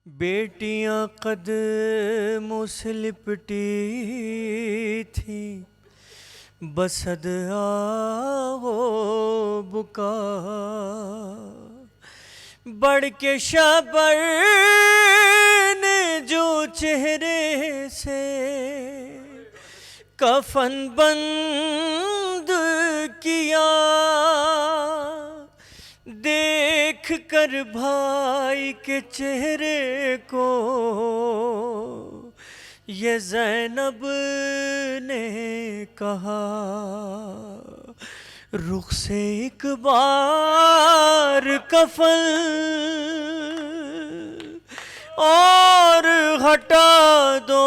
बेटियां कदमों से लिपटी थी, बसद आओ बुका बढ़ के शबर ने जो चेहरे से कफन बंद किया, देख कर भाई के चेहरे को ये ज़ैनब ने कहा, रुख से एक बार कफन और हटा दो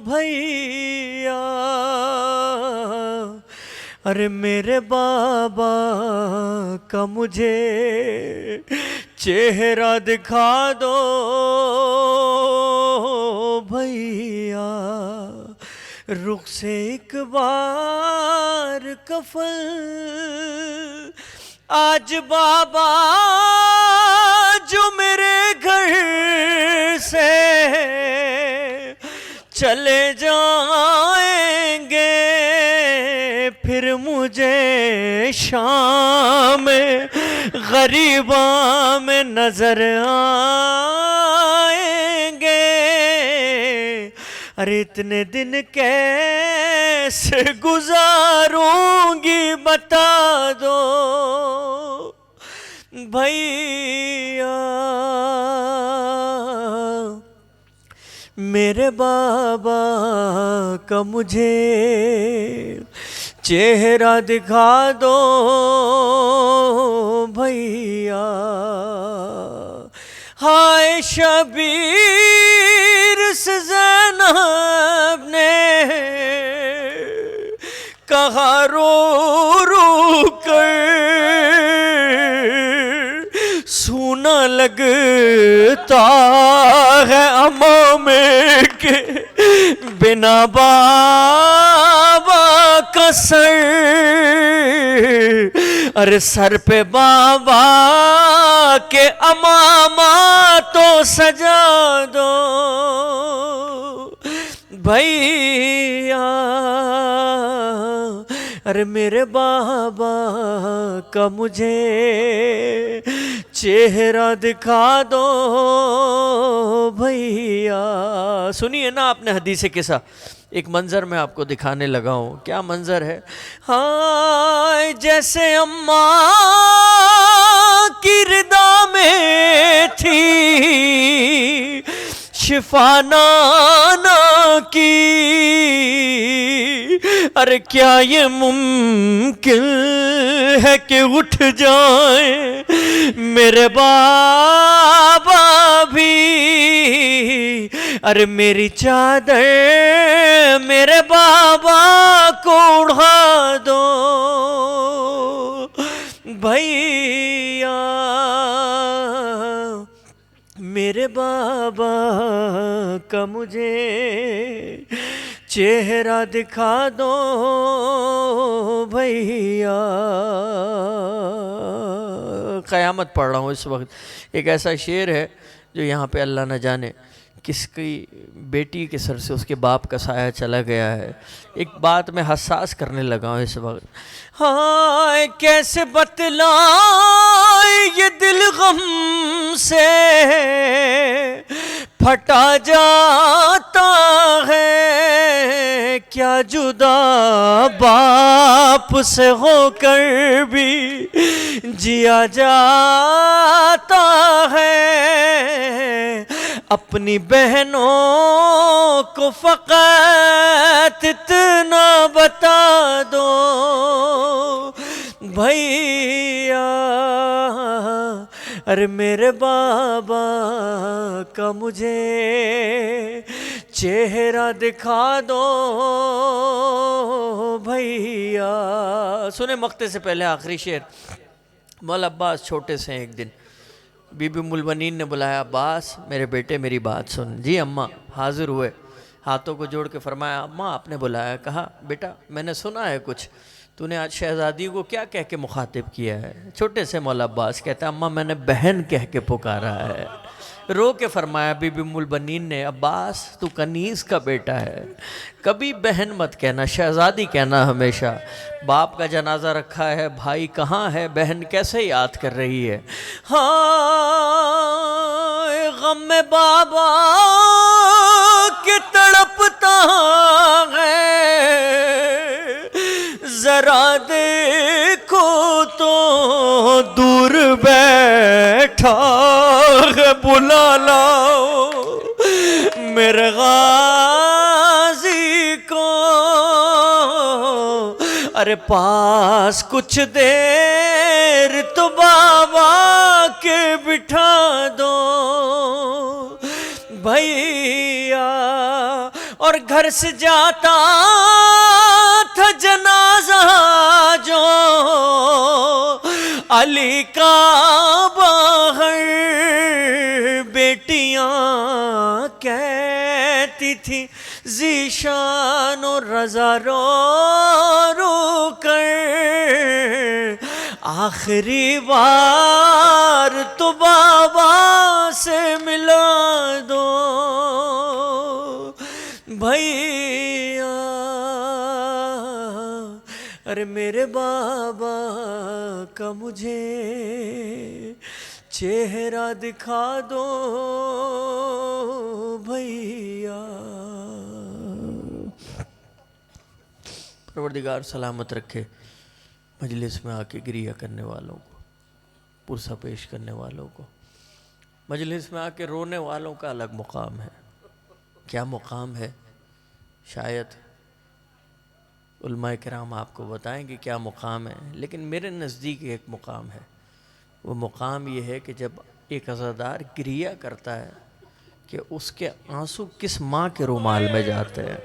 भैया, अरे मेरे बाबा का मुझे चेहरा दिखा दो भैया, रुख से एक बार कफन। आज बाबा जो मेरे घर से चले जाएंगे, फिर मुझे शाम गरीबा में नजर आएंगे। अरे इतने दिन कैसे गुजारूंगी बता दो भैया, मेरे बाबा का मुझे चेहरा दिखा दो भैया। हाय शबीर से ज़ैनब ने कहा रो रो कर, सूना लगता है अम्मा में के बिना बाबा का सर, अरे सर पे बाबा के अमामा तो सजा दो भैया, अरे मेरे बाबा का मुझे चेहरा दिखा दो भैया। सुनिए ना आपने हदीस किस्सा, एक मंजर मैं आपको दिखाने लगा हूँ। क्या मंजर है? हाँ, जैसे अम्मा की रिदा में थी शिफा नाना की, अरे क्या ये मुमकिन है कि उठ जाए मेरे बाबा भी, अरे मेरी चादर मेरे बाबा को उड़ा दो भैया, मेरे बाबा का मुझे चेहरा दिखा दो भैया। क़यामत पढ़ रहा हूँ इस वक्त। एक ऐसा शेर है जो यहाँ पे अल्लाह न जाने किसकी बेटी के सर से उसके बाप का साया चला गया है। एक बात मैं हसास करने लगा हूँ इस वक्त। हाँ, कैसे बतलाए ये दिल गम से फटा जाता है, क्या जुदा बाप से होकर भी जिया जाता है, अपनी बहनों को फ़क़त इतना बता दो भैया, अरे मेरे बाबा का मुझे चेहरा दिखा दो भैया। सुने मक्ते से पहले आखिरी शेर। मौला अब्बास छोटे से एक दिन बीबी मुलबनीन ने बुलाया, अब्बास मेरे बेटे मेरी बात सुन। जी अम्मा। हाजिर हुए, हाथों को जोड़ के फरमाया, अम्मा आपने बुलाया? कहा बेटा मैंने सुना है कुछ, तूने आज शहज़ादी को क्या कह के मुखातिब किया है? छोटे से मौला अब्बास कहता है, अम्मा मैंने बहन कह के पुकारा है। रो के फरमाया बीबी उम्मुल बनीन ने, अब्बास तू कनीज़ का बेटा है, कभी बहन मत कहना, शहज़ादी कहना हमेशा। बाप का जनाजा रखा है, भाई कहाँ है, बहन कैसे याद कर रही है। हाँ गम में बाबा के तड़पता है, जरा देखो तो दूर बैठा है, बुला लाओ मेरे गाजी को, अरे पास कुछ देर तो बाबा के बिठा दो भैया। और घर से जाता था जनाजा जो अली का बाहर, बेटियां कहती थी ज़ीशान और रज़ा रो रो कर, आखिरी बार तो बाबा से मिला दो भैया। अरे मेरे बाबा का मुझे चेहरा दिखा दो भैया। परवरदिगार सलामत रखे मजलिस में आके गिरिया करने वालों को, पुरसा पेश करने वालों को। मजलिस में आके रोने वालों का अलग मुकाम है। क्या मुकाम है, शायद उलमाए किराम आपको बताएंगे क्या मुकाम है, लेकिन मेरे नज़दीक एक मुकाम है। वो मुकाम ये है कि जब एक अज़ादार गिरिया करता है कि उसके आंसू किस माँ के रुमाल में जाते हैं।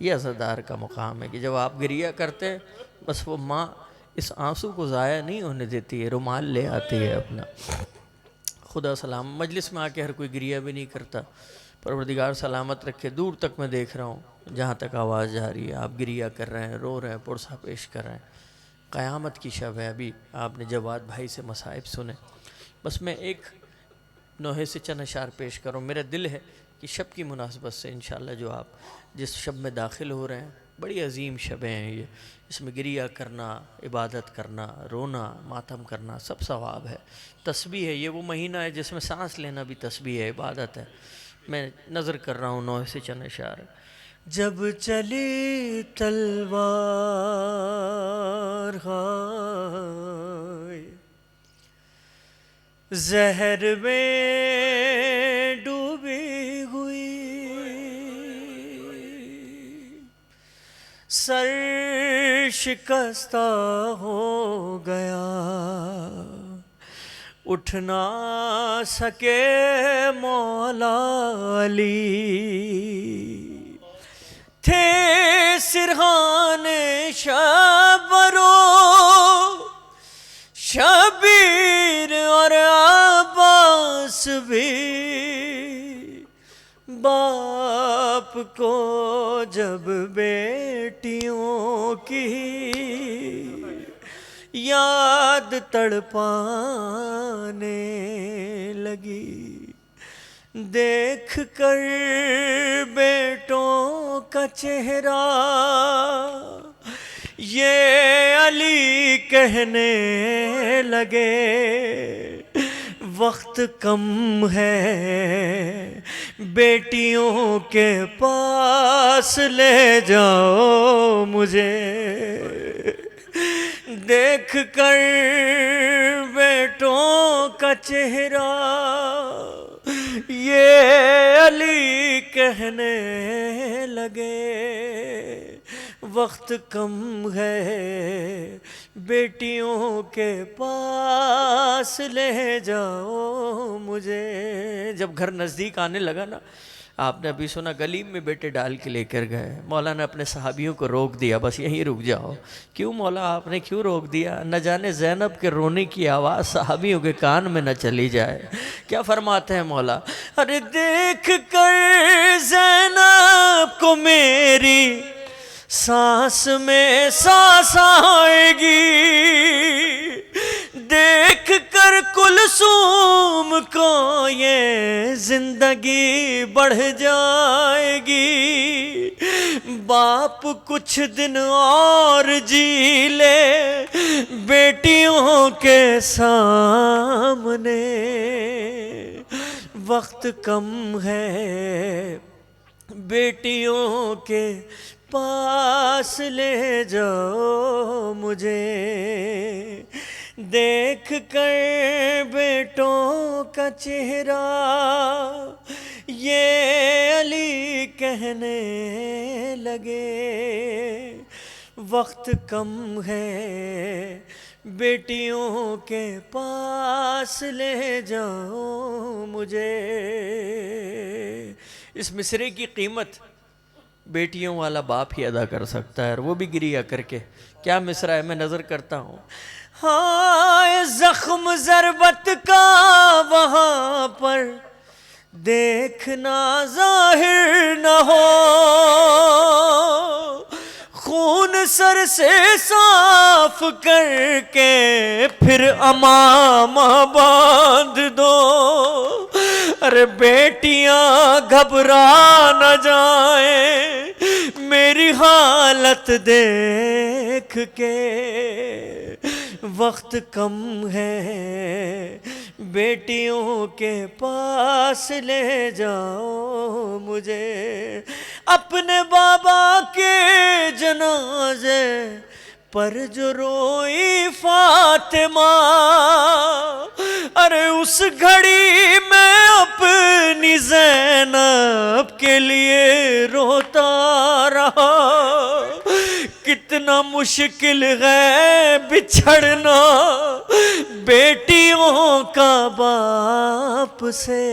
ये अज़ादार का मुकाम है कि जब आप गिरिया करते हैं बस वो माँ इस आंसू को ज़ाया नहीं होने देती है, रुमाल ले आती है अपना। खुदा सलाम। मजलिस में आके हर कोई गिरिया भी नहीं करता, परवरदिगार सलामत रखे। दूर तक मैं देख रहा हूँ, जहाँ तक आवाज़ जा रही है आप गिरिया कर रहे हैं, रो रहे हैं, पुरसा पेश कर रहे हैं। क़यामत की शब है। अभी आपने जवाद भाई से मसाइब सुने, बस मैं एक नोहे से चंद अशार पेश करूँ। मेरा दिल है कि शब की मुनासबत से इंशाअल्लाह जो आप जिस शब में दाखिल हो रहे हैं, बड़ी अजीम शबें हैं ये, इसमें गिरिया करना, इबादत करना, रोना, मातम करना सब सवाब है, तस्बीह है। ये वो महीना है जिसमें सांस लेना भी तस्बीह है, इबादत है। मैं नज़र कर रहा हूँ नोहे से चंद अशार। जब चली तलवार हाय जहर में डूबी हुई, सर शिकस्ता हो गया, उठ ना सके मौला अली, थे सिरहाने शबरो शबीर और अब्बास भी, बाप को जब बेटियों की याद तड़पाने लगी, देख कर बेटों का चेहरा ये अली कहने लगे, वक्त कम है बेटियों के पास ले जाओ मुझे, देख कर बेटों का चेहरा ये अली कहने लगे, वक्त कम है बेटियों के पास ले जाओ मुझे। जब घर नज़दीक आने लगा ना, आपने अभी सुना गलीम में बेटे डाल के लेकर गए, मौला ने अपने सहाबियों को रोक दिया, बस यहीं रुक जाओ। क्यों मौला आपने क्यों रोक दिया? न जाने ज़ैनब के रोने की आवाज़ सहाबियों के कान में न चली जाए। क्या फरमाते हैं मौला, अरे देख कर ज़ैनब को मेरी सांस में सांस आएगी, देख कर कर कुलसूम को ये जिंदगी बढ़ जाएगी, बाप कुछ दिन और जी ले बेटियों के सामने, वक्त कम है बेटियों के पास ले जाओ मुझे, देख कर बेटों का चेहरा ये अली कहने लगे, वक्त कम है बेटियों के पास ले जाओ मुझे। इस मिसरे की कीमत बेटियों वाला बाप ही अदा कर सकता है, और वो भी गिरिया करके। क्या मिसरा है, मैं नज़र करता हूँ। हाँ जख्म ज़रबत का वहाँ पर देखना ज़ाहिर न हो, खून सर से साफ करके फिर अमामा बांध दो। अरे बेटियां घबरा न जाए मेरी हालत देख के, वक्त कम है बेटियों के पास ले जाओ मुझे। अपने बाबा के जनाजे पर जो रोई फातिमा, अरे उस घड़ी में अपनी ज़ैनब के लिए रोता रहा। कितना मुश्किल है बिछड़ना बेटियों का बाप से,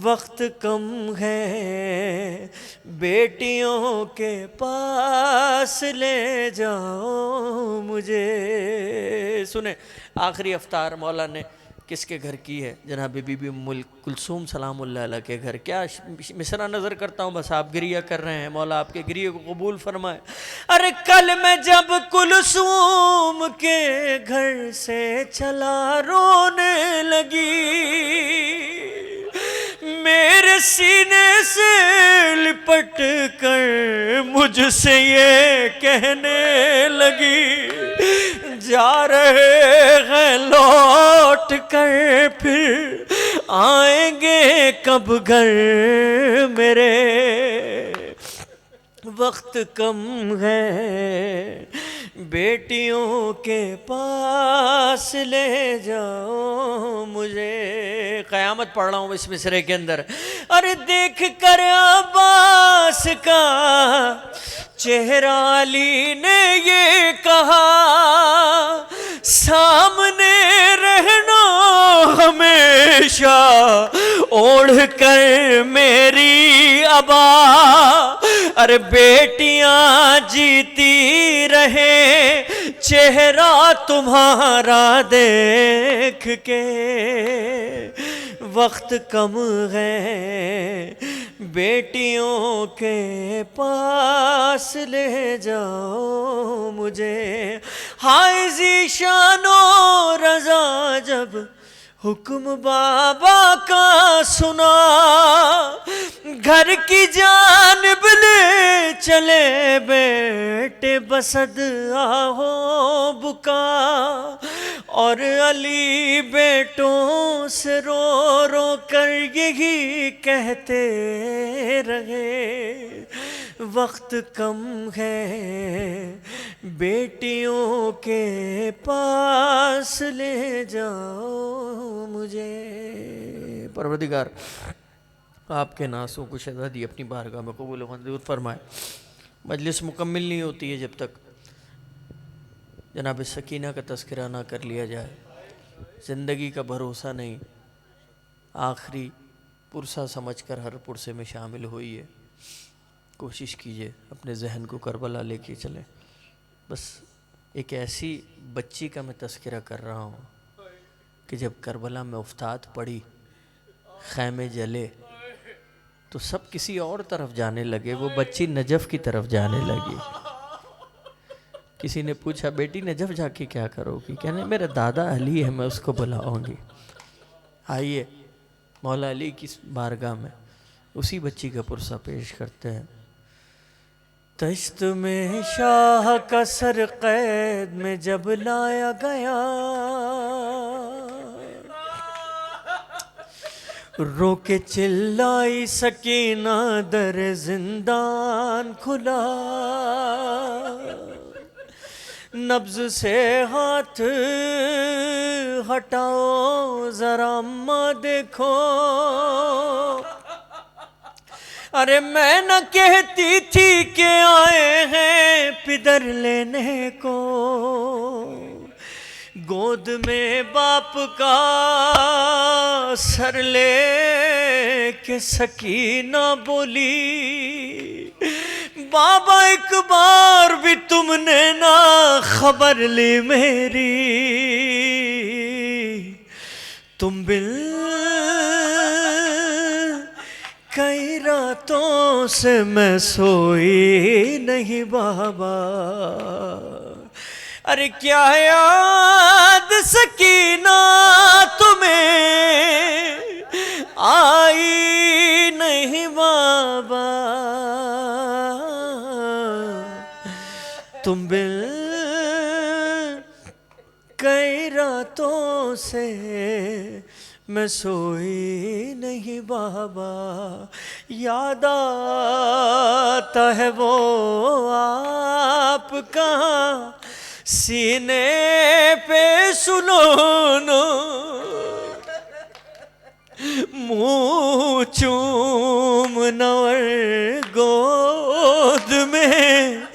वक्त कम है बेटियों के पास ले जाओ मुझे। सुने आखिरी अफ्तार मौला ने किसके घर की है? जनाब बीबी उम्मुल कुलसूम सलामुल्लाह अलैहा के घर। क्या मिसरा नज़र करता हूँ, बस आप गिरिया कर रहे हैं, मौला आपके गिरिये को कबूल फरमाए। अरे कल मैं जब कुलसूम के घर से चला रोने लगी, मेरे सीने से लिपट कर मुझसे ये कहने लगी, जा रहे हैं लौट कर फिर आएंगे कब घर मेरे, वक्त कम है बेटियों के पास ले जाओ मुझे। क़यामत पढ़ रहा हूँ इस मिसरे के अंदर। अरे देख कर अब्बास का चेहरा अली ने ये कहा, सामने रहना हमेशा ओढ़ कर मेरी अबा, अरे बेटियां जीती रहे चेहरा तुम्हारा देख के, वक्त कम है बेटियों के पास ले जाओ मुझे। हाय ज़ीशानो रज़ा जब हुक्म बाबा का सुना, घर की जानिब ले चले बेटे बसद आहो बुका, और अली बेटों से रो रो कर यही कहते रहे, वक्त कम है बेटियों के पास ले जाओ मुझे। परवरदिगार आपके नासों को शहज़ादी अपनी बारगाह में कबूल मंजूर फरमाए। मजलिस मुकम्मिल नहीं होती है जब तक जनाब सकीना का तज़किरा ना कर लिया जाए। ज़िंदगी का भरोसा नहीं, आखिरी पुरसा समझकर हर पुरसे में शामिल होइए। कोशिश कीजिए अपने जहन को करबला लेके चलें। बस एक ऐसी बच्ची का मैं तज़किरा कर रहा हूँ कि जब करबला में उफ्ताद पड़ी, खैमे जले, तो सब किसी और तरफ जाने लगे, वो बच्ची नजफ़ की तरफ जाने लगी। किसी ने पूछा बेटी ने जब जाके क्या करोगी, कहने मेरा दादा अली है, मैं उसको बुलाऊंगी। आइए मौला अली की बारगाह में उसी बच्ची का पुरसा पेश करते हैं। तश्त में शाह का सर कैद में जब लाया गया, रो के चिल्लाई सकीना दर जिंदान खुला, नब्ज से हाथ हटाओ जरा अम्मा देखो, अरे मैं न कहती थी कि आए हैं पिदर लेने को, गोद में बाप का सर ले के सकीना बोली, बाबा एक बार भी तुमने ना खबर ली मेरी, तुम बिल कई रातों से मैं सोई नहीं बाबा, अरे क्या याद सकीना तुम्हें आई नहीं बाबा, तुम बिल कई रातों से मैं सोई नहीं बाबा, याद आता है वो आपका सीने पे सुनो नो, मुँह चूमना और गोद में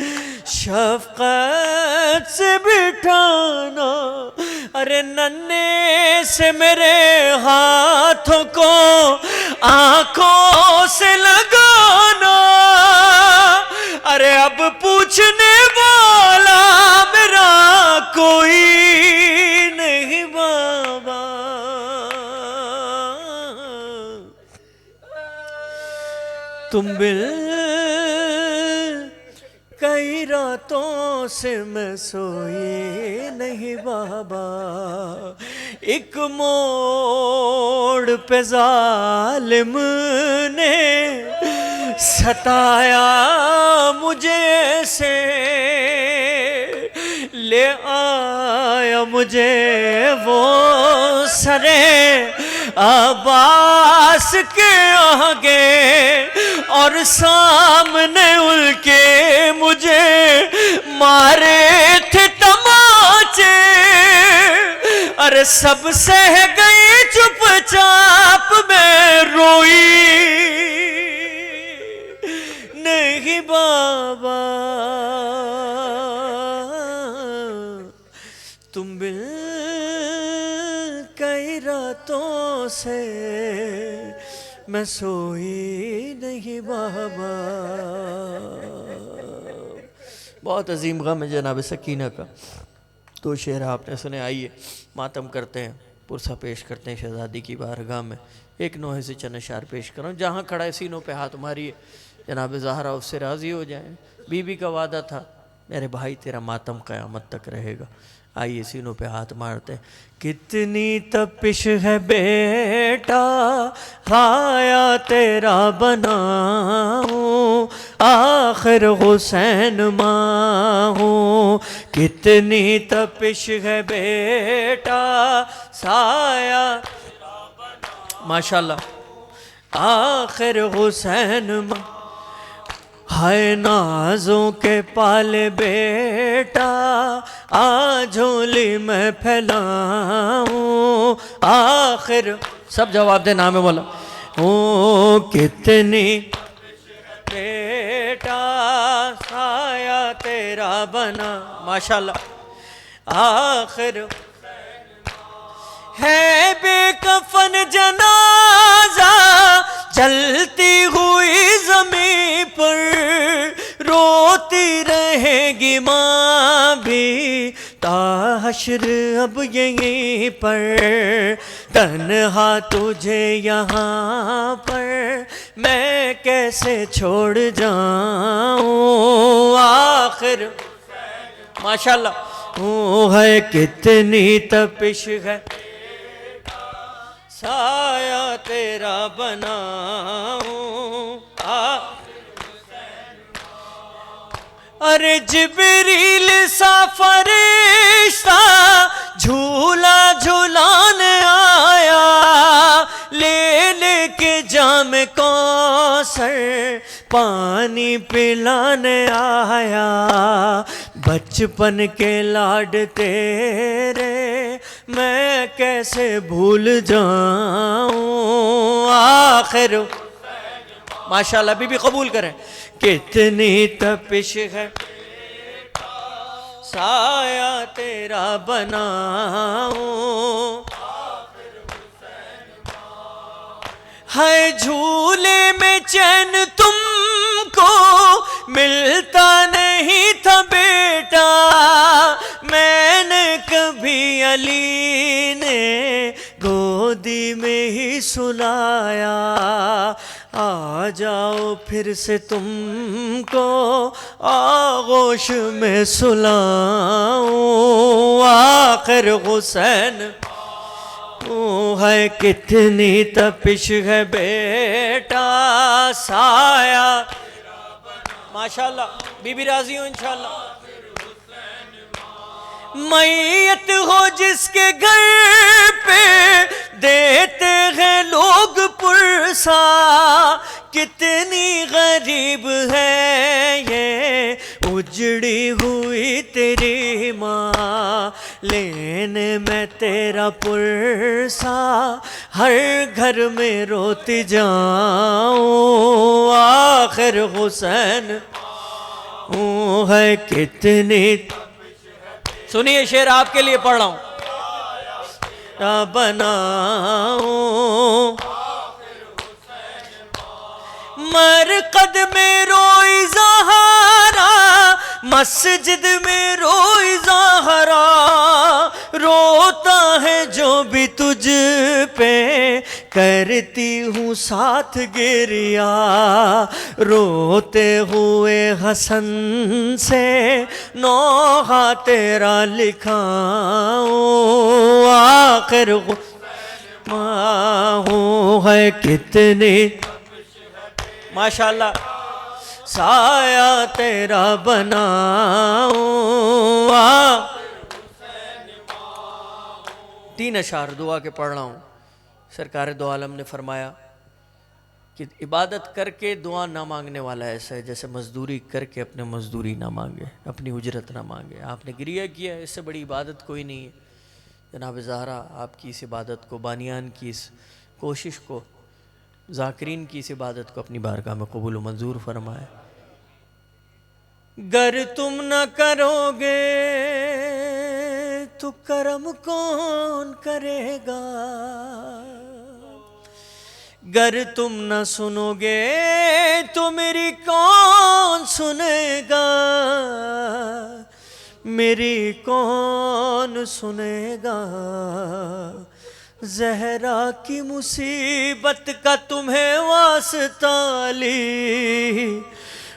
शफ़क़त से बिठाना, अरे नन्हे से मेरे हाथों को आंखों से लगाना, अरे अब पूछने वाला मेरा कोई नहीं बाबा, तुम बिल कई रातों से मैं सोई नहीं बाबा, एक मोड़ पे जालिम ने सताया मुझे से, ले आया मुझे वो सरे अब्बास के आगे, और सामने उनके मुझे मारे थे तमाचे, अरे सब सह गई चुपचाप मैं रोई नहीं बाबा, तुम बिल कई रातों से मैं सोई नहीं बाबा। बहुत अजीम गम है जनाब सकीना का। दो शेर आपने सुने। आइए मातम करते हैं, पुरसा पेश करते हैं शहजादी की बारगाह में। एक नोहे से चंद अशार पेश करो। जहाँ खड़ा है सीनों पे हाथ मारिए, जनाब ज़हरा उससे राज़ी हो जाएं। बीबी का वादा था मेरे भाई तेरा मातम क़यामत तक रहेगा। आइए सीनों पे हाथ मारते हैं। कितनी तपिश है बेटा खाया तेरा बनाऊं, आखिर हुसैन माँ हूँ। कितनी तपिश है बेटा साया, माशाल्लाह, आखिर हुसैन माँ। हाय नाजों के पाले बेटा आ झोली में फैलाऊं, आखिर सब जवाब दे नाम है बोला। ओ कितनी बेटा साया तेरा बना, माशाल्लाह। आखिर है बेकफन जनाजा चलती हुई ज़मीं पर, रोती रहेगी माँ भी ताहशर अब यहीं पर। तन्हा तुझे यहाँ पर मैं कैसे छोड़ जाऊँ, आखिर माशाल्लाह। वो है कितनी तपिश है, साया तेरा बनाऊं। अरे जिब्रील सा फरिश्ता झूला झूलाने आया, ले लेके जाम कौसर पानी पिलाने आया। बचपन के लाड तेरे मैं कैसे भूल जाऊं। आखिर माशाल्लाह बीबी कबूल करें। कितनी तपिश है, साया तेरा बनाऊं। है झूले में चैन तुमको मिलता नहीं था बेटा, मैंने कभी अली ने गोदी में ही सुलाया। आ जाओ फिर से तुमको आगोश में सुलाऊं। आखिर हुसैन है कितनी तपिश है बेटा, साया। माशाल्लाह बीबी राजी हो इंशाल्लाह। मैयत हो जिसके घर पे देते हैं लोग पुरसा, कितनी गरीब है ये उजड़ी हुई तेरी माँ। लेने में तेरा पुरसा हर घर में रोती जाऊं। आखिर हुसैन है कितनी। सुनिए शेर आपके लिए पढ़ रहा हूं। बनाऊं मरकद में रोई ज़हरा, मस्जिद में रोई ज़हरा। रोता है जो भी तुझ पे करती हूँ साथ गिरिया। रोते हुए हसन से नौहा तेरा लिखाऊं। आखिर हूँ है कितनी। माशाल्लाह साया तेरा बनाऊं। 3 अशार दुआ के पढ़ रहा हूँ। सरकार दो आलम ने फरमाया कि इबादत करके दुआ ना मांगने वाला ऐसा है जैसे मजदूरी करके अपने मजदूरी ना मांगे, अपनी उजरत ना मांगे। आपने गिरिया किया, इससे बड़ी इबादत कोई नहीं है। जनाब ज़हरा आपकी इस इबादत को, बानियान की इस कोशिश को, ज़ाकिरीन की इस इबादत को अपनी बारगाह में कबूल व मंजूर फरमाए। गर तुम न करोगे तो करम कौन करेगा, गर तुम न सुनोगे तो मेरी कौन सुनेगा, मेरी कौन सुनेगा। ज़हरा की मुसीबत का तुम्हें वास्ता ली,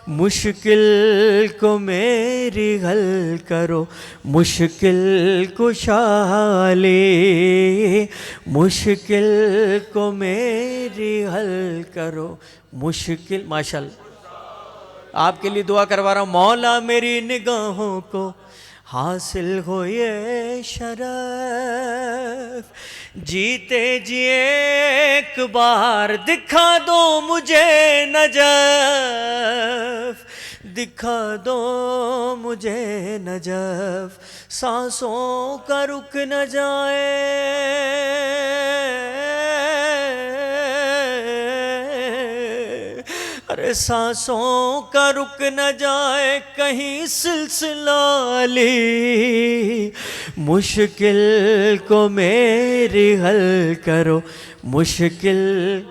मुश्किल को मेरी हल करो, मुश्किल कुशाली, मुश्किल को मेरी हल करो, मुश्किल। माशाल्लाह आपके लिए दुआ करवा रहा हूँ। मौला मेरी निगाहों को हासिल हो ये शरफ, जीते जी एक बार दिखा दो मुझे नजफ, दिखा दो मुझे नजफ। सांसों का रुक न जाए, अरे सांसों का रुक न जाए कहीं सिलसिला ली, मुश्किल को मेरी हल करो, मुश्किल।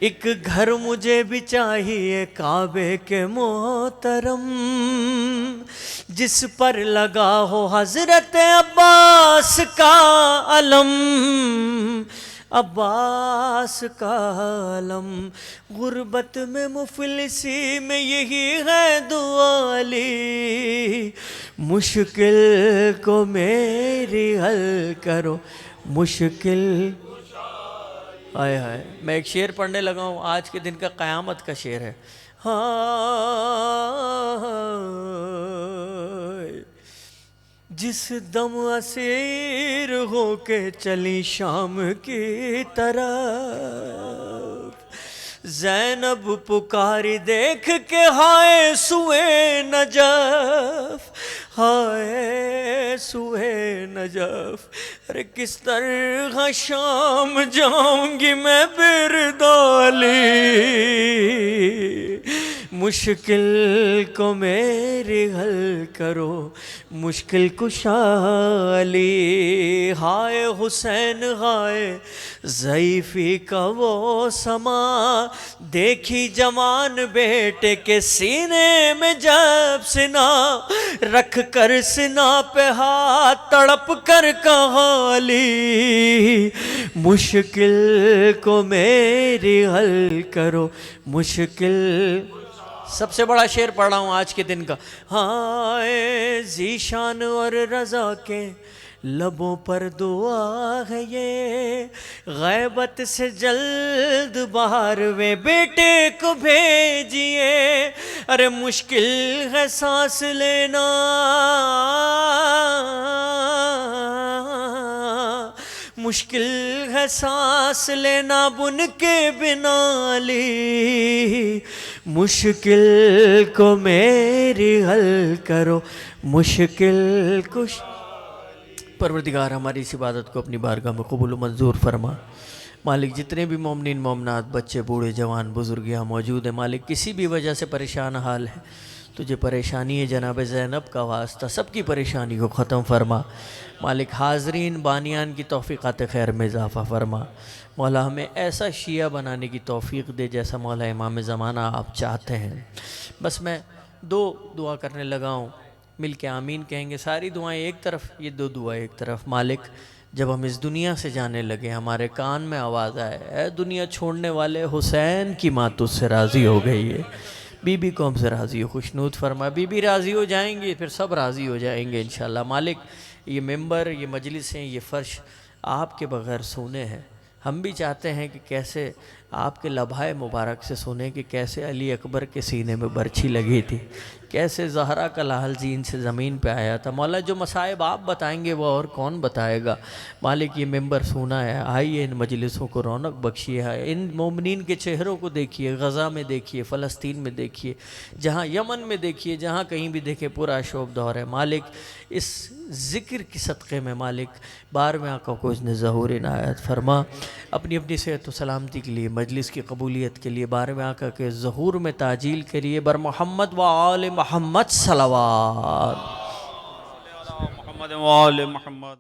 एक घर मुझे भी चाहिए काबे के मोहतरम, जिस पर लगा हो हजरत अब्बास का अलम, अब्बास का आलम, गुर्बत में मुफलिसी में यही है दुआली, मुश्किल को मेरी हल करो, मुश्किल। हाय हाय, मैं एक शेर पढ़ने लगा हूँ, आज के दिन का क़यामत का शेर है। हाँ, जिस दम असीर होके चली शाम की तरफ, ज़ैनब पुकारी देख के हाय सुए नजफ, हाय सुए नजफ। अरे किस तरह शाम जाऊंगी मैं बिरदाली, मुश्किल को मेरी हल करो, मुश्किल कुशाली। हाय हुसैन हाय ज़ईफ़ी का वो समा, देखी जवान बेटे के सीने में जब सिना, रख कर सिना पे हाथ तड़प कर कहाली, मुश्किल को मेरी हल करो, मुश्किल। सबसे बड़ा शेर पढ़ रहा हूँ आज के दिन का। हाय ज़ीशान और रज़ा के लबों पर दुआ है ये, गैबत से जल्द बाहर वे बेटे को भेजिए। अरे मुश्किल है सांस लेना, मुश्किल है सांस लेना बुन के बिना ली, मुश्किल को मेरी हल करो, मुश्किल कुछ। परवरदिगार हमारी इस इबादत को अपनी बारगाह में कबूल व मंजूर फरमा। मालिक जितने भी मोमिनीन मोमनात, बच्चे बूढ़े जवान बुज़ुर्ग यहाँ मौजूद हैं, मालिक किसी भी वजह से परेशान हाल है, तुझे परेशानी है जनाब ज़ैनब का वास्ता, सबकी परेशानी को ख़त्म फरमा। मालिक हाज़रीन बानियान की तौफ़ीक़ात खैर में इजाफ़ा फरमा। मौला हमें ऐसा शिया बनाने की तौफ़ीक़ दे जैसा मौला इमाम ज़माना आप चाहते हैं। बस मैं दो दुआ करने लगा हूँ, मिल के आमीन कहेंगे। सारी दुआएं एक तरफ, ये दो दुआ एक तरफ। मालिक जब हम इस दुनिया से जाने लगे, हमारे कान में आवाज़ आए, ऐ दुनिया छोड़ने वाले हुसैन की माँ तुझसे राज़ी हो गई है, बीबी को हमसे राज़ी हो, खुशनूद फरमा। बीबी राज़ी हो जाएंगी, फिर सब राज़ी हो जाएंगे इंशाअल्लाह। मालिक ये मेंबर, ये मजलिसें, ये फ़र्श आपके बग़ैर सोने हैं। हम भी चाहते हैं कि कैसे आपके लम्हाए मुबारक से सुने कि कैसे अली अकबर के सीने में बर्छी लगी थी, कैसे ज़हरा का लाहल जीन से ज़मीन पे आया था। मौला जो मसाइब आप बताएंगे वो और कौन बताएगा। मालिक ये मेंबर सुना है, आइए इन मजलिसों को रौनक बख्शिए है। इन मोमिनीन के चेहरों को देखिए, गज़ा में देखिए, फ़लस्तीन में देखिए, जहाँ यमन में देखिए, जहाँ कहीं भी देखे पूरा शोभ दौर है। मालिक इस ज़िक्र की सदक़े में मालिक 12वें आका को इसने ज़हूर इनायत फरमा। अपनी अपनी सेहत व सलामती के लिए, मजलिस की कबूलियत के लिए, 12वें आका के ज़हूर में ताजील करिए। बर मोहम्मद व आले मोहम्मद सलवात।